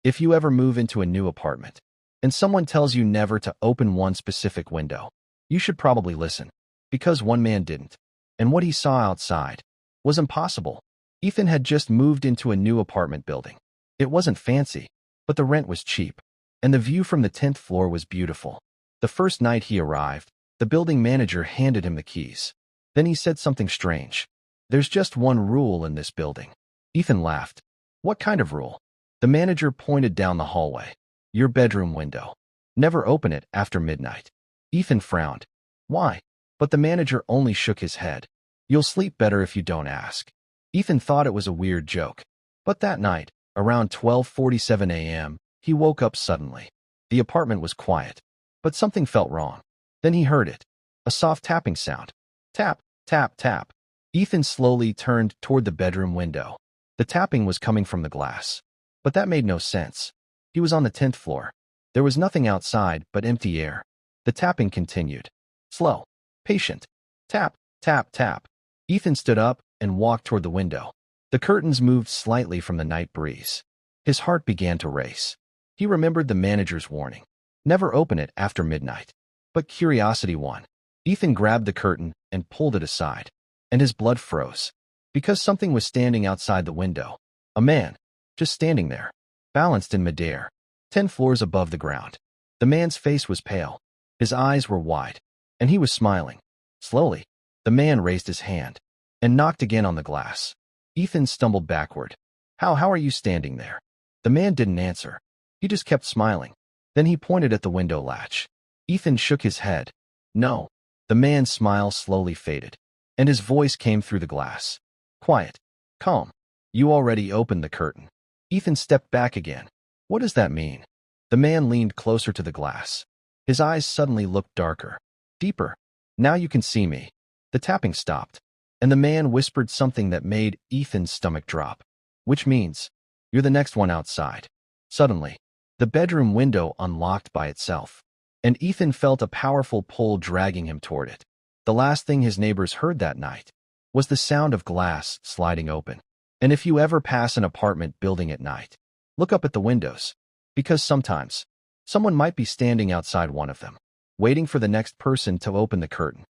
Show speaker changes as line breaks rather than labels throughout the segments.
If you ever move into a new apartment and someone tells you never to open one specific window, you should probably listen, because one man didn't, and what he saw outside was impossible. Ethan had just moved into a new apartment building. It wasn't fancy, but the rent was cheap, and the view from the 10th floor was beautiful. The first night he arrived, the building manager handed him the keys. Then he said something strange. "There's just one rule in this building." Ethan laughed. "What kind of rule?" The manager pointed down the hallway. "Your bedroom window. Never open it after midnight." Ethan frowned. "Why?" But the manager only shook his head. "You'll sleep better if you don't ask." Ethan thought it was a weird joke. But that night, around 12:47 a.m., he woke up suddenly. The apartment was quiet, but something felt wrong. Then he heard it. A soft tapping sound. Tap, tap, tap. Ethan slowly turned toward the bedroom window. The tapping was coming from the glass. But that made no sense. He was on the 10th floor. There was nothing outside but empty air. The tapping continued. Slow. Patient. Tap, tap, tap. Ethan stood up and walked toward the window. The curtains moved slightly from the night breeze. His heart began to race. He remembered the manager's warning. Never open it after midnight. But curiosity won. Ethan grabbed the curtain and pulled it aside. And his blood froze. Because something was standing outside the window. A man. Just standing there. Balanced in midair. 10 floors above the ground. The man's face was pale. His eyes were wide. And he was smiling. Slowly, the man raised his hand and knocked again on the glass. Ethan stumbled backward. How are you standing there?" The man didn't answer. He just kept smiling. Then he pointed at the window latch. Ethan shook his head. "No." The man's smile slowly faded, and his voice came through the glass. "Quiet. Calm. You already opened the curtain." Ethan stepped back again. "What does that mean?" The man leaned closer to the glass. His eyes suddenly looked darker. Deeper. "Now you can see me." The tapping stopped, and the man whispered something that made Ethan's stomach drop. "Which means, you're the next one outside." Suddenly, the bedroom window unlocked by itself, and Ethan felt a powerful pull dragging him toward it. The last thing his neighbors heard that night was the sound of glass sliding open. And if you ever pass an apartment building at night, look up at the windows, because sometimes someone might be standing outside one of them, waiting for the next person to open the curtain.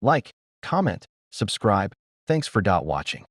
Like, comment, subscribe. Thanks for watching.